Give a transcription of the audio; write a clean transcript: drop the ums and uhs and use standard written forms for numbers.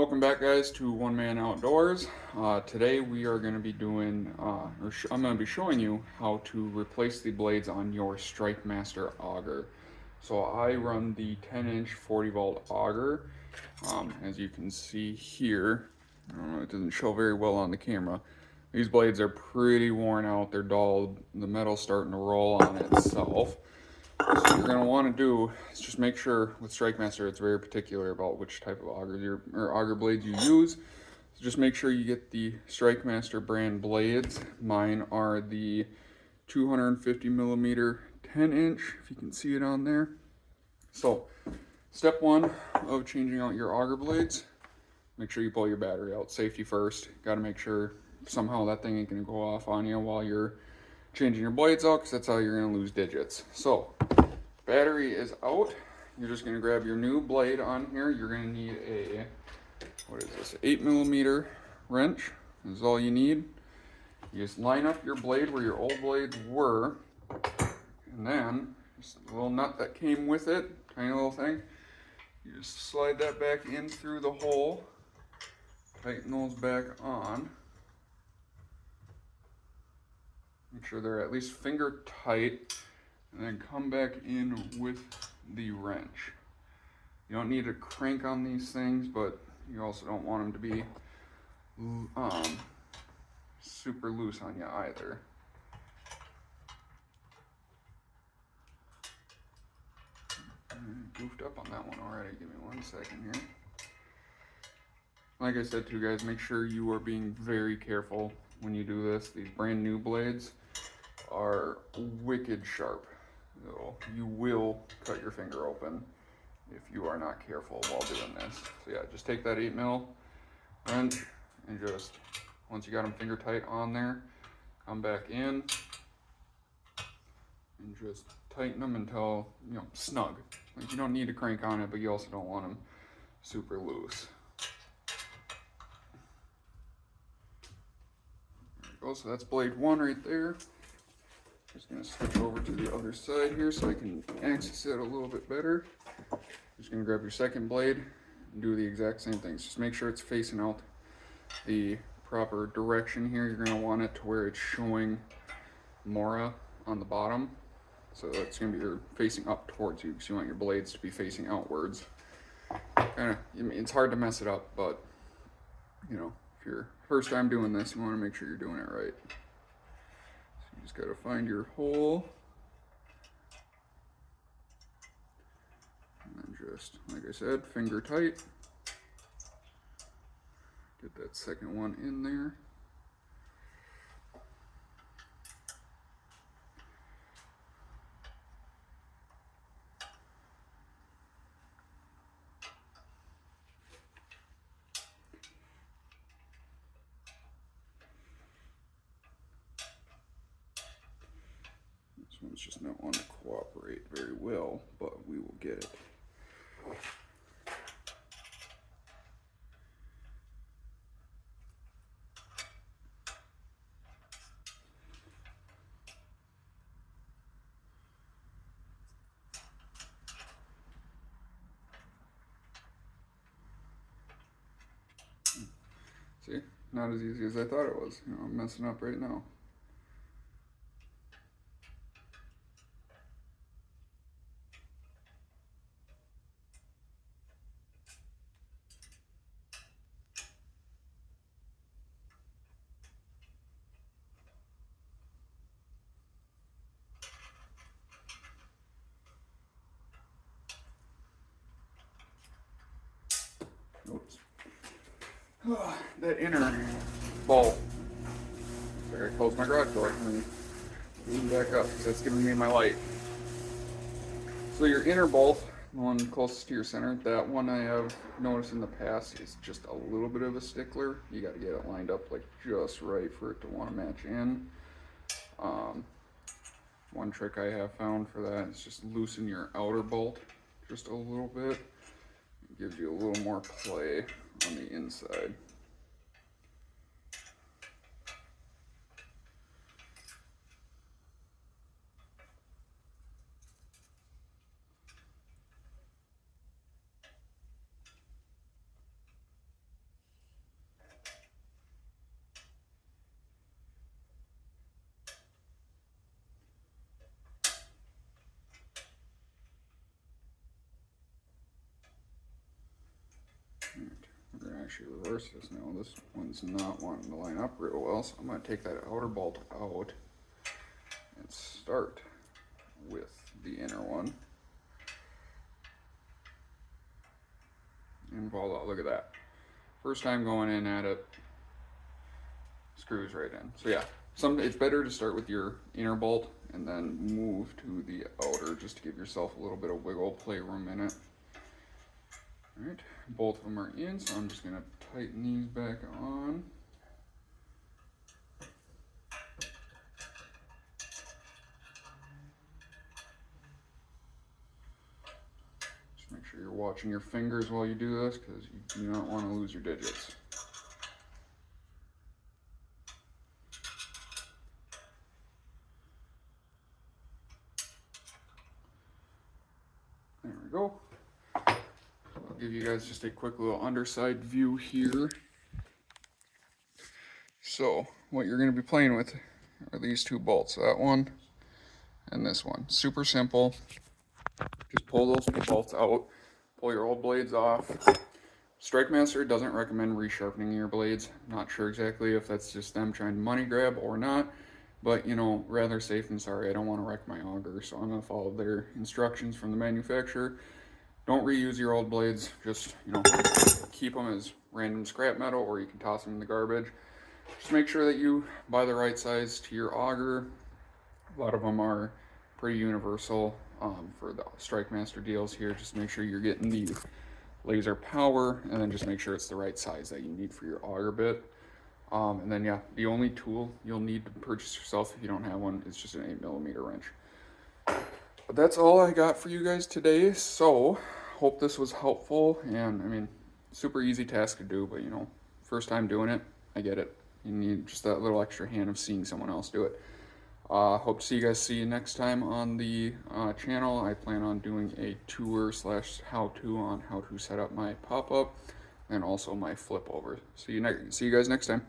Welcome back, guys, to One Man Outdoors. Today we are going to be doing, I'm going to be showing you how to replace the blades on your Strikemaster auger. So I run the 10-inch 40-volt auger. As you can see here, I don't know, it doesn't show very well on the camera. These blades are pretty worn out, they're dull, the metal's starting to roll on itself. So what you're going to want to do is just make sure with Strikemaster it's very particular about which type of auger blades you use. So just make sure you get the Strikemaster brand blades. Mine are the 250 millimeter 10-inch, if you can see it on there. So step one of changing out your auger blades, make sure you pull your battery out. Safety first. Got to make sure somehow that thing ain't going to go off on you while you're changing your blades out, because that's how you're going to lose digits. So battery is out. You're just going to grab your new blade on here. You're going to need a, what is this, 8 millimeter wrench. This is all you need. You just line up your blade where your old blades were, and then just a little nut that came with it, tiny little thing. You just slide that back in through the hole, tighten those back on. Make sure they're at least finger tight, and then come back in with the wrench. You don't need to crank on these things, but you also don't want them to be super loose on you either. Goofed up on that one already. Give me 1 second here. Like I said too, guys, make sure you are being very careful when you do this. These brand new blades are wicked sharp. So you will cut your finger open if you are not careful while doing this. So yeah, just take that 8 mil wrench and just, once you got them finger tight on there, come back in and just tighten them until, you know, snug. Like, you don't need to crank on it, but you also don't want them super loose. There we go, so that's blade one right there. Just gonna switch over to the other side here so I can access it a little bit better. Just gonna grab your second blade and do the exact same things. Just make sure it's facing out the proper direction here. You're gonna want it to where it's showing Mora on the bottom. So it's gonna be facing up towards you, because you want your blades to be facing outwards. Kinda, it's hard to mess it up, but you know, if you're first time doing this, you wanna make sure you're doing it right. You just gotta find your hole, and then just, like I said, finger tight. Get that second one in there. This one's just not wanting to cooperate very well, but we will get it. See, not as easy as I thought it was. You know, I'm messing up right now. Oops. That inner bolt. Sorry, I closed my garage door. Let me move back up, because that's giving me my light. So your inner bolt, the one closest to your center, that one I have noticed in the past is just a little bit of a stickler. You got to get it lined up like just right for it to want to match in. One trick I have found for that is just loosen your outer bolt just a little bit. It gives you a little more play on the inside. actually reverse this now. This one's not wanting to line up real well, so I'm going to take that outer bolt out and start with the inner one. And voila, look at that. First time going in at it, screws right in. So yeah, it's better to start with your inner bolt and then move to the outer just to give yourself a little bit of wiggle playroom in it. All right, both of them are in, so I'm just going to tighten these back on. Just make sure you're watching your fingers while you do this, because you do not want to lose your digits. There we go. I'll give you guys just a quick little underside view here. So what you're going to be playing with are these two bolts, that one and this one. Super simple. Just pull those two bolts out, pull your old blades off. Strikemaster doesn't recommend resharpening your blades. Not sure exactly if that's just them trying to money grab or not, but you know, rather safe than sorry. I don't want to wreck my auger, so I'm going to follow their instructions from the manufacturer. Don't reuse your old blades, just, you know, keep them as random scrap metal, or you can toss them in the garbage. Just make sure that you buy the right size to your auger. A lot of them are pretty universal for the Strikemaster deals here. Just make sure you're getting the laser power, and then just make sure it's the right size that you need for your auger bit. And then yeah, the only tool you'll need to purchase yourself if you don't have one is just an 8mm wrench. But that's all I got for you guys today, so hope this was helpful. And I mean, super easy task to do, but you know, first time doing it, I get it. You need just that little extra hand of seeing someone else do it. Hope to see you next time on the channel. I plan on doing a tour / how-to on how to set up my pop-up and also my flip over. See you guys next time.